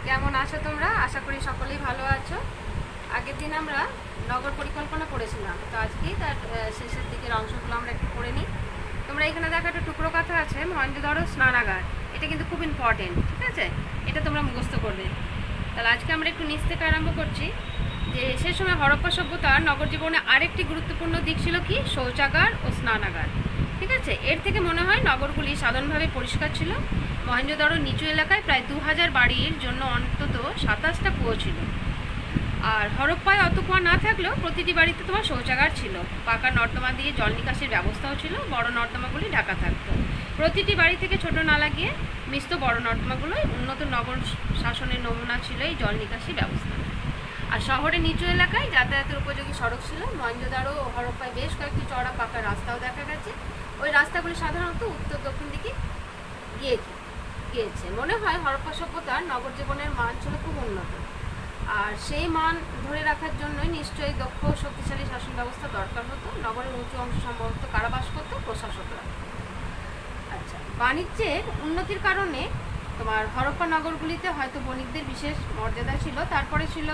কেমন আছো তোমরা? আশা করি সকলেই ভালো আছো। আগের দিন আমরা নগর পরিকল্পনা করেছিলাম, তো আজকেই তার শেষের দিকের অংশগুলো আমরা একটু করে নিই। তোমরা এখানে দেখো একটা টুকরো কথা আছে, মহেঞ্জোদারো স্নানাগার। এটা কিন্তু খুব ইম্পর্টেন্ট, ঠিক আছে? এটা তোমরা মুখস্থ করবে। তাহলে আজকে আমরা একটু নিচ থেকে আরম্ভ করছি। যে সে সময় হরপ্পা সভ্যতার নগর জীবনে আরেকটি গুরুত্বপূর্ণ দিক ছিল কি? শৌচাগার ও স্নানাগার। ঠিক আছে, এর থেকে মনে হয় নগরগুলি সাধারণভাবে পরিষ্কার ছিল। মহেঞ্জোদারোর নিচু এলাকায় প্রায় 2000 বাড়ির জন্য অন্তত 27টা কুয়ো ছিল। আর হরপ্পায় অত কুয়া না থাকলেও প্রতিটি বাড়িতে তোমার শৌচাগার ছিল। পাকা নর্দমা দিয়ে জল নিকাশির ব্যবস্থাও ছিল, বড় নর্দমাগুলি ঢাকা থাকতো। প্রতিটি বাড়ি থেকে ছোট নালা গিয়ে মিশত বড় নর্দমাগুলোই উন্নত নগর শাসনের নমুনা ছিল এই জল নিকাশি ব্যবস্থা। আর শহরের নিচু এলাকায় যাতায়াতের উপযোগী সড়ক ছিল। মহেঞ্জোদারো ও হরপ্পায় বেশ কয়েকটি চড়া পাকা রাস্তাও দেখা গেছে। ওই রাস্তাগুলি সাধারণত উত্তর দক্ষিণ দিকে গিয়েছে। মনে হয় হরপ্পা সভ্যতার নগর জীবনের মান ছিল খুব উন্নত, আর সেই মান ধরে রাখার জন্যই নিশ্চয়ই দক্ষ ও শক্তিশালী শাসন ব্যবস্থা দরকার হতো। নগরের উঁচু অংশ সম্ভবত কারাবাস করত প্রশাসকরা। আচ্ছা, বাণিজ্যের উন্নতির কারণে তোমার হরপ্পা নগরগুলিতে হয়তো বণিকদের বিশেষ মর্যাদা ছিল। তারপরে ছিল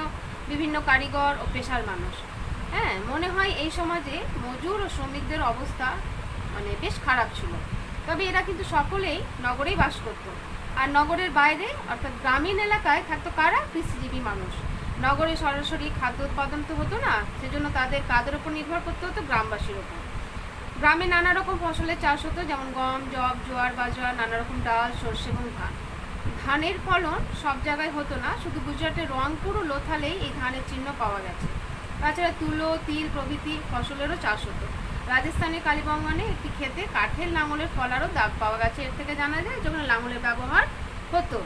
বিভিন্ন কারিগর ও পেশার মানুষ। হ্যাঁ, মনে হয় এই সমাজে মজুর ও শ্রমিকদের অবস্থা বেশ খারাপ ছিল। তবে এরা কিন্তু সকলেই নগরেই বাস করত। আর নগরের বাইরে অর্থাৎ গ্রামীণ এলাকায় থাকতো কারা? কৃষিজীবী মানুষ। নগরে সরাসরি খাদ্য উৎপাদন তো হতো না, সেজন্য তাদের কাদের উপর নির্ভর করতে হতো? গ্রামবাসীর উপর। গ্রামে নানা রকম ফসলের চাষ হতো, যেমন গম, জব, জোয়ার, বাজরা, নানা রকম ডাল, সর্ষে এবং ধান। ধানের ফলন সব জায়গায় হতো না, শুধু গুজরাটের রংপুর ও লোথালেই এই ধানের চিহ্ন পাওয়া গেছে। তাছাড়া তুলো, তিল প্রভৃতি ফসলেরও চাষ হতো। রাজস্থানের কালীবঙ্গনে একটি ক্ষেতে কাঠের লাঙলের ফলারও দাগ পাওয়া গেছে। এর থেকে জানা যায় যখন লাঙলের ব্যবহার হতো।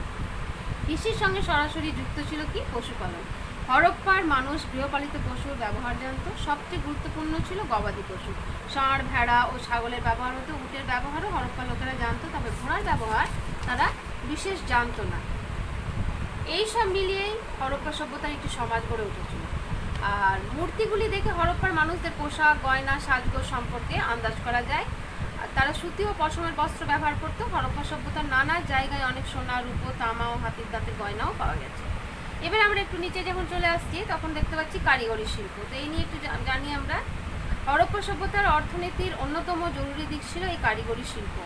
কৃষির সঙ্গে সরাসরি যুক্ত ছিল কি? পশুপালন। হরপ্পার মানুষ গৃহপালিত পশুর ব্যবহার জানত। সবচেয়ে গুরুত্বপূর্ণ ছিল গবাদি পশু। ষাঁড়, ভেড়া ও ছাগলের ব্যবহার হতো। উটের ব্যবহারও হরপ্পা লোকেরা জানতো, তবে ঘোড়ার ব্যবহার তারা বিশেষ জানতো না। এই সব মিলিয়েই হরপ্পা সভ্যতার একটি সমাজ গড়ে উঠেছিল। আর মূর্তিগুলি দেখে হরপ্পার মানুষদের পোশাক, গয়না, সাজগোজ সম্পর্কে আন্দাজ করা যায়। আর তারা সুতি ও পশমের বস্ত্র ব্যবহার করতো। হরপ্পা সভ্যতার নানা জায়গায় অনেক সোনা, রূপো, তামা ও হাতির দাঁতের গয়নাও পাওয়া গেছে। এবার আমরা একটু নিচে যখন চলে আসছি তখন দেখতে পাচ্ছি কারিগরি শিল্প। তো এই নিয়ে একটু জানি আমরা। হরপ্পা সভ্যতার অর্থনীতির অন্যতম জরুরি দিক ছিল এই কারিগরি শিল্প।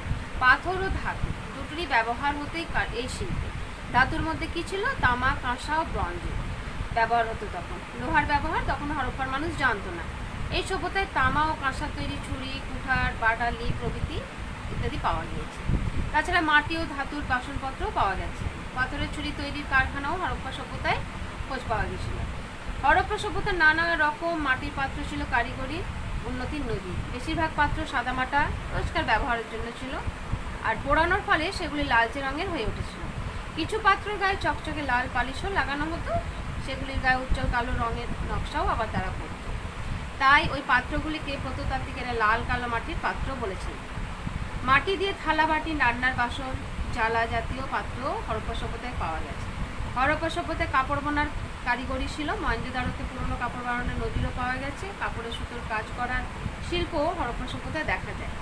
পাথর ও ধাতু দুটোরই ব্যবহার হতেই এই শিল্পে। ধাতুর মধ্যে কি ছিল? তামা, কাঁসা ও ব্রঞ্জ ব্যবহার হতো। তখন লোহার ব্যবহার তখন হরপ্পার মানুষ জানতো না। এই সভ্যতায় তামা ও কাঁসা তৈরি ছুরি, কুঠার, বাটালি প্রভৃতি ইত্যাদি পাওয়া গিয়েছে। তাছাড়া মাটি ও ধাতুর বাসনপত্রও পাওয়া গেছে। পাথরের ছুরি তৈরির কারখানাও হরপ্পা সভ্যতায় খোঁজ পাওয়া গেছিল। হরপ্পা সভ্যতার নানা রকম মাটির পাত্র ছিল কারিগরি উন্নতির নজির। বেশিরভাগ পাত্র সাদামাটা পরিষ্কার ব্যবহারের জন্য ছিল, আর পোড়ানোর ফলে সেগুলি লালচে রঙের হয়ে উঠেছিল। কিছু পাত্রের গায়ে চকচকে লাল পালিশও লাগানো হতো, সেগুলির গায়ে উজ্জ্বল কালো রঙের নকশাও আবার তারা করত। তাই ওই পাত্রগুলিকে প্রত্নতাত্ত্বিকেরা লাল কালো মাটির পাত্র বলেছেন। মাটি দিয়ে থালা, বাটি, রান্নার বাসন, জ্বালা জাতীয় পাত্র হরপ্পা সভ্যতায় পাওয়া গেছে। হরপ্পা সভ্যতায় কাপড় বোনার কারিগরি ছিল। মহেঞ্জোদারোতে পুরনো কাপড় বানানোর নজিরও পাওয়া গেছে। কাপড়ের সুতোর কাজ করার শিল্প হরপ্পা সভ্যতায় দেখা যায়।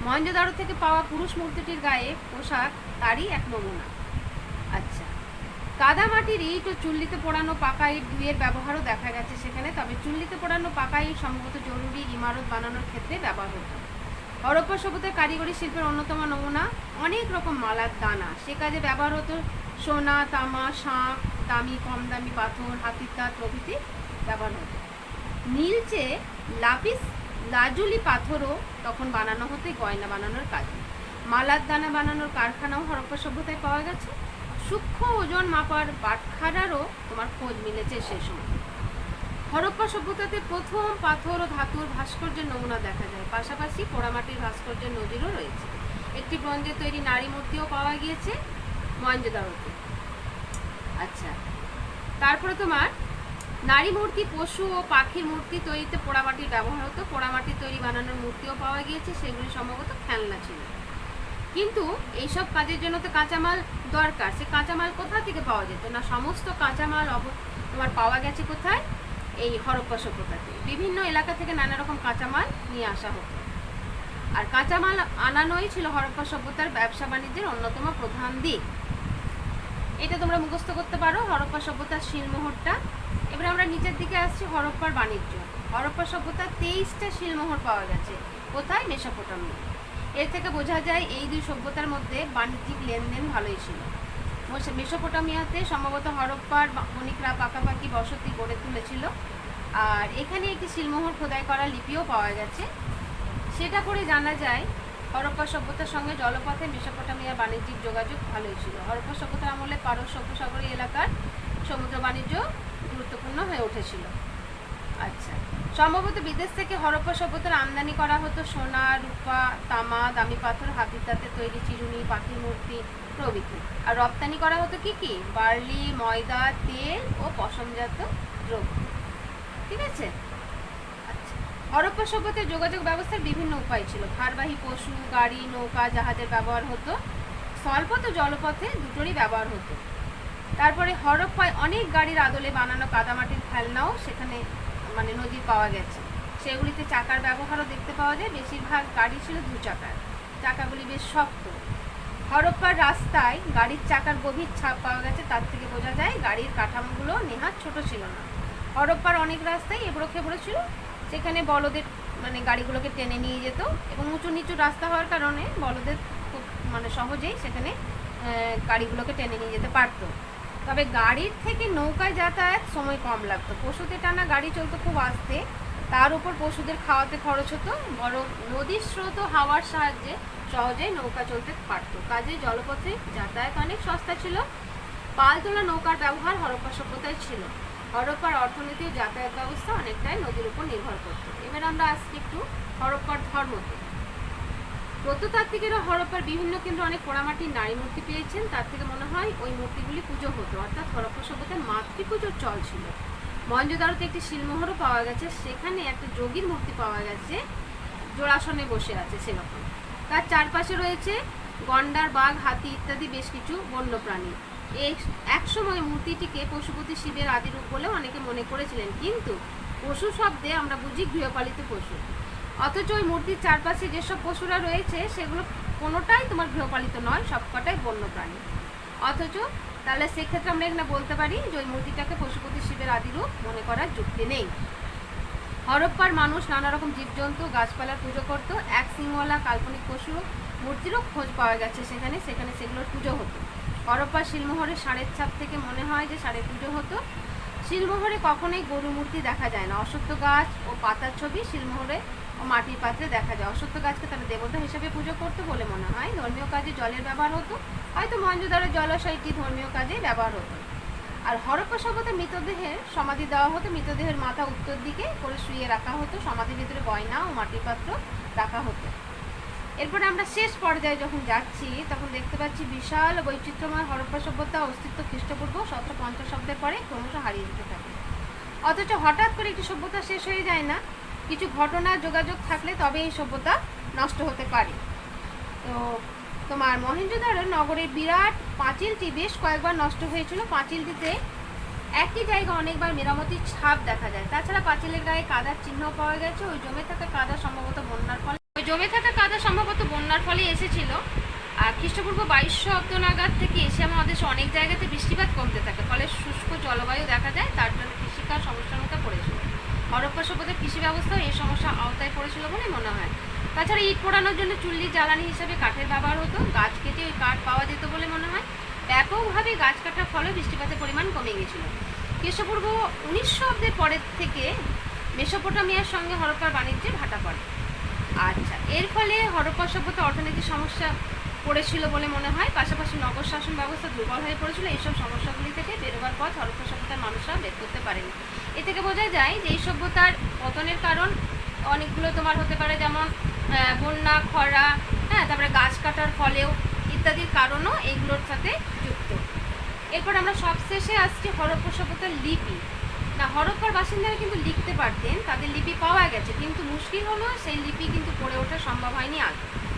মহেঞ্জোদারো থেকে পাওয়া পুরুষ মূর্তিটির গায়ে পোশাক তারই এক নমুনা। আচ্ছা, কাদামাটির ইট ও চুল্লিতে পোড়ানো পাকা ইট দুইয়ের ব্যবহারও দেখা গেছে সেখানে। তবে চুল্লিতে পোড়ানো পাকা ইট সম্ভবত জরুরি ইমারত বানানোর ক্ষেত্রে ব্যবহার হতো। হরপ্পা সভ্যতার কারিগরি শিল্পের অন্যতম নমুনা অনেক রকম মালার দানা। সে কাজে ব্যবহার হতো সোনা, তামা, শাঁখ, দামি কম দামি পাথর, হাতির দাঁত প্রভৃতি ব্যবহার হতো। নীলচে, লাপিস লাজুলি পাথরও তখন বানানো হতো গয়না বানানোর কাজে। মালার দানা বানানোর কারখানাও হরপ্পা সভ্যতায় পাওয়া গেছে। সূক্ষ্ম ওজন মাপার বাটখারারও তোমার খোঁজ মিলেছে সেই সময়। হরপ্পা সভ্যতাতে প্রথম পাথর ও ধাতুর ভাস্কর্যের নমুনা দেখা যায়। পাশাপাশি পোড়ামাটির ভাস্কর্যের নজিরও রয়েছে। একটি ব্রোঞ্জের তৈরি নারী মূর্তিও পাওয়া গিয়েছে মহেঞ্জোদারোতে। আচ্ছা, তারপরে তোমার নারী মূর্তি, পশু ও পাখির মূর্তি তৈরিতে পোড়ামাটির ব্যবহার হতো। পোড়ামাটি তৈরি বানানোর মূর্তিও পাওয়া গিয়েছে, সেগুলি সম্ভবত খেলনা ছিল। কিন্তু এইসব কাজের জন্য তো কাঁচামাল দরকার। সে কাঁচামাল কোথা থেকে পাওয়া যেত না? সমস্ত কাঁচামাল তোমার পাওয়া গেছে কোথায়? এই হরপ্পা সভ্যতাতে। বিভিন্ন এলাকা থেকে নানা রকম কাঁচামাল নিয়ে আসা হতো। আর কাঁচামাল আনানোই ছিল হরপ্পা সভ্যতার ব্যবসা বাণিজ্যের অন্যতম প্রধান দিক। এটা তোমরা মুখস্থ করতে পারো, হরপ্পা সভ্যতার শিলমোহরটা। এবার আমরা নিচের দিকে আসছি, হরপ্পার বাণিজ্য। হরপ্পা সভ্যতার 23টা শিলমোহর পাওয়া গেছে। কোথায়? মেসোপটেমিয়া। এর থেকে বোঝা যায় এই দুই সভ্যতার মধ্যে বাণিজ্যিক লেনদেন ভালোই ছিল। মেসোপটেমিয়াতে সম্ভবত হরপ্পার বণিকরা পাকাপাকি বসতি গড়ে তুলেছিল। আর এখানে একটি শিলমোহর খোদাই করা লিপিও পাওয়া গেছে। সেটা করে জানা যায় হরপ্পা সভ্যতার সঙ্গে জলপথে মেসোপটেমিয়ার বাণিজ্যিক যোগাযোগ ভালোই ছিল। হরপ্পা সভ্যতার আমলে পারস্য উপসাগরীয় এলাকার সমুদ্র বাণিজ্য গুরুত্বপূর্ণ হয়ে উঠেছিল। আচ্ছা, সম্ভবত বিদেশ থেকে হরপ্পা সভ্যতার আমদানি করা হতো সোনা, রূপা, তামা, দামি পাথর, হাতির দাঁতে তৈরি চিরুনি, পাখির মূর্তি প্রভৃতি। আর রপ্তানি করা হতো কি কি? বার্লি, ময়দা, তেল ও পশমজাত দ্রব্য। ঠিক আছে। আচ্ছা, হরপ্পা সভ্যতার যোগাযোগ ব্যবস্থার বিভিন্ন উপায় ছিল। ভারবাহী পশু, গাড়ি, নৌকা, জাহাজের ব্যবহার হতো। স্থলপথ ও জলপথে দুটোরই ব্যবহার হতো। তারপরে হরপ্পায় অনেক গাড়ির আদলে বানানো কাদামাটির খেলনাও সেখানে মানে নদীর পাওয়া গেছে। সেগুলিতে চাকার ব্যবহারও দেখতে পাওয়া যায়। বেশিরভাগ গাড়ি ছিল 2 চাকার, চাকাগুলি বেশ শক্ত। হরপ্পার রাস্তায় গাড়ির চাকার গভীর ছাপ পাওয়া গেছে। তার থেকে বোঝা যায় গাড়ির কাঠামোগুলো নেহাত ছোট ছিল না। হরপ্পার অনেক রাস্তাই এবড়ো খেবড়ো ছিল। সেখানে বলদের মানে গাড়িগুলোকে টেনে নিয়ে যেত এবং উঁচু নিচু রাস্তা হওয়ার কারণে বলদের খুব মানে সহজেই সেখানে গাড়িগুলোকে টেনে নিয়ে যেতে পারতো। তবে গাড়ির থেকে নৌকায় যাতায়াত সময় কম লাগতো। পশুতে টানা গাড়ি চলতো খুব আস্তে, তার উপর পশুদের খাওয়াতে খরচ হতো। বরং নদীর স্রোত ও হাওয়ার সাহায্যে সহজেই নৌকা চলতে পারতো। কাজে জলপথে যাতায়াত অনেক সস্তা ছিল। পাল তোলা নৌকার ব্যবহার হরপ্পা সভ্যতায় ছিল। হরপ্পার অর্থনীতি ও যাতায়াত ব্যবস্থা অনেকটাই নদীর উপর নির্ভর করত। এবার আমরা আসছি একটু হরপ্পার ধর্মতে। প্রত্নতাত্ত্বিকেরা হরপ্পার বিভিন্ন কেন্দ্রে অনেক পোড়ামাটির নারী মূর্তি পেয়েছেন। তার থেকে মনে হয় ওই মূর্তিগুলি পুজো হতো, অর্থাৎ হরপ্পা সভ্যতায় মাতৃপুজোর চল ছিল। মহেঞ্জোদারোতে একটি শিলমোহরও পাওয়া গেছে। সেখানে একটা যোগীর মূর্তি পাওয়া গেছে, জোড়াসনে বসে আছে সেরকম। তার চারপাশে রয়েছে গন্ডার, বাঘ, হাতি ইত্যাদি বেশ কিছু বন্যপ্রাণী। এক সময় মূর্তিটিকে পশুপতি শিবের আদিরূপ বলেও অনেকে মনে করেছিলেন, কিন্তু পশু শব্দে আমরা বুঝি গৃহপালিত পশু। অথচ ওই মূর্তির চারপাশে যেসব পশুরা রয়েছে সেগুলো কোনোটাই তোমার গৃহপালিত নয়, সবকটাই বন্যপ্রাণী। অথচ তাহলে সেক্ষেত্রে আমরা এখানে বলতে পারি যে ওই মূর্তিটাকে পশুপতি শিবের আদিরূপ মনে করার যুক্তি নেই। হরপ্পার মানুষ নানা রকম জীবজন্তু, গাছপালার পুজো করত। এক সিংওয়ালা কাল্পনিক পশু মূর্তিরও খোঁজ পাওয়া গেছে সেখানে সেগুলোর পুজো হতো। হরপ্পার শিলমোহরে ষাঁড়ের ছাপ থেকে মনে হয় যে ষাঁড়ের পুজো হতো। শিলমোহরে কখনোই গরু মূর্তি দেখা যায় না। অশ্বত্থ গাছ ও পাতার ছবি শিলমোহরে ও মাটির পাত্রে দেখা যায়। অশ্বত্থ গাছকে তারা দেবতা হিসেবে পুজো করতো বলে মনে হয়। ধর্মীয় কাজে জলের ব্যবহার হতো, হয়তো মহেঞ্জোদারোর জলাশয়টি ধর্মীয় কাজে ব্যবহার হতো। আর হরপ্পা সভ্যতায় মৃতদেহের সমাধি দেওয়া হতো। মৃতদেহের মাথা উত্তর দিকে করে শুইয়ে রাখা হতো। সমাধির ভিতরে গয়না ও মাটির পাত্র রাখা হতো। এরপরে আমরা শেষ পর্যায়ে যখন যাচ্ছি তখন দেখতে পাচ্ছি বিশাল বৈচিত্র্যময় হরপ্পা সভ্যতা অস্তিত্ব খ্রিস্টপূর্ব 1750 অব্দের পরে ক্রমশ হারিয়ে যেতে থাকে। অথচ হঠাৎ করে একটি সভ্যতা শেষ হয়ে যায় না। কিছু ঘটনা যোগাযোগ থাকলে তবে এই সভ্যতা নষ্ট হতে পারে। তো তোমার মহেঞ্জোদারো নগরের বিরাট পাঁচিলটি বেশ কয়েকবার নষ্ট হয়েছিল। পাঁচিলটিতে একই জায়গায় অনেকবার মেরামতির ছাপ দেখা যায়। তাছাড়া পাঁচিলের গায়ে কাদার চিহ্ন পাওয়া গেছে। ওই জমে থাকা কাদা সম্ভবত বন্যার ফলে এসেছিল। আর খ্রিস্টপূর্ব 2200 অব্দ নাগাদ থেকে এশিয়া মহাদেশে অনেক জায়গাতে বৃষ্টিপাত কমতে থাকে, ফলে শুষ্ক জলবায়ু দেখা যায়। তার জন্য কৃষিকাজ সমস্যার মধ্যে পড়েছিল। হরপ্পা সভ্যতার কৃষি ব্যবস্থাও এই সমস্যার আওতায় পড়েছিল বলে মনে হয়। তাছাড়া ইট পোড়ানোর জন্য চুল্লির জ্বালানি হিসেবে কাঠের ব্যবহার হতো। গাছ কেটে ওই কাঠ পাওয়া যেত বলে মনে হয়। ব্যাপকভাবে গাছ কাটার ফলে বৃষ্টিপাতের পরিমাণ কমে গেছিল। খ্রিস্টপূর্ব 1900 অব্দের পরের থেকে মেসোপটেমিয়ার সঙ্গে হরপ্পার বাণিজ্যে ভাটা পড়ে। আচ্ছা, এর ফলে হরপ্পা সভ্যতা অর্থনৈতিক সমস্যা পড়েছিল বলে মনে হয়। পাশাপাশি নগর শাসন ব্যবস্থা দুর্বল হয়ে পড়েছিল। এইসব সমস্যাগুলি থেকে বেরোবার পথ হরপ্পা সভ্যতার মানুষরা বের করতে পারেনি। এ থেকে বোঝা যায় যে এই সভ্যতার পতনের কারণ অনেকগুলো তোমার হতে পারে, যেমন বন্যা, খরা, তারপরে গাছ কাটার ফলেও ইত্যাদির কারণও এইগুলোর সাথে যুক্ত। এরপর আমরা সবশেষে আসছি হরপ্পা সভ্যতার লিপি। না, হরপ্পার বাসিন্দারা কিন্তু লিখতে পারতেন, তাদের লিপি পাওয়া গেছে, কিন্তু মুশকিল হলো সেই লিপি কিন্তু পড়ে ওঠা সম্ভব হয়নি আজ।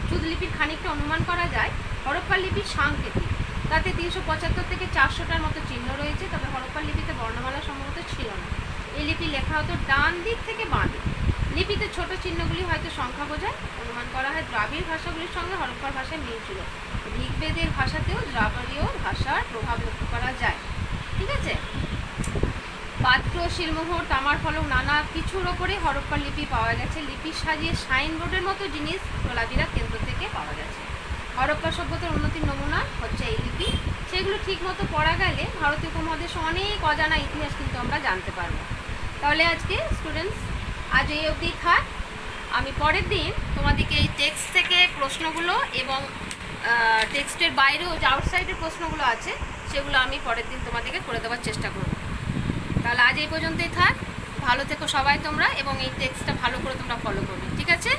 শুধু লিপির খানিকটা অনুমান করা যায়। হরপ্পার লিপি সাংকেতিক, তাতে 375 থেকে 400টার মতো চিহ্ন রয়েছে। তবে হরপ্পার লিপিতে বর্ণমালা সম্ভবত ছিল না। এই লিপি লেখা হতো ডান দিক থেকে বাঁ দিক। লিপিতে ছোট চিহ্নগুলি হয়তো সংখ্যা বোঝায়। অনুমান করা হয় দ্রাবিড় ভাষাগুলির সঙ্গে হরপ্পার ভাষায় মিল ছিল। ঋগ্বেদের ভাষাতেও দ্রাবিড়ীয় ভাষার প্রভাব লক্ষ্য করা যায়। ঠিক আছে, পাত্র, শিলমোহর, তামার ফলক নানা কিছুর ওপরে হরপ্পার লিপি পাওয়া গেছে। লিপি সাজিয়ে সাইনবোর্ডের মতো জিনিস ধোলাভিরা কেন্দ্র থেকে পাওয়া গেছে। হরপ্পা সভ্যতার উন্নতির নমুনা হচ্ছে এই লিপি। সেগুলো ঠিক মতো পড়া গেলে ভারতীয় উপমহাদেশে অনেক অজানা ইতিহাস কিন্তু আমরা জানতে পারবো। তাহলে আজকে স্টুডেন্টস আজ এই অবধি থাক। আমি পরের দিন তোমাদেরকে এই টেক্সট থেকে প্রশ্নগুলো এবং টেক্সটের বাইরেও যে আউটসাইডের প্রশ্নগুলো আছে সেগুলো আমি পরের দিন তোমাদেরকে করে দেওয়ার চেষ্টা করব। তাহলে আজ এই পর্যন্তই থাক। ভালো থেকো সবাই তোমরা, এবং এই টেক্সটটা ভালো করে তোমরা ফলো করবে। ঠিক আছে।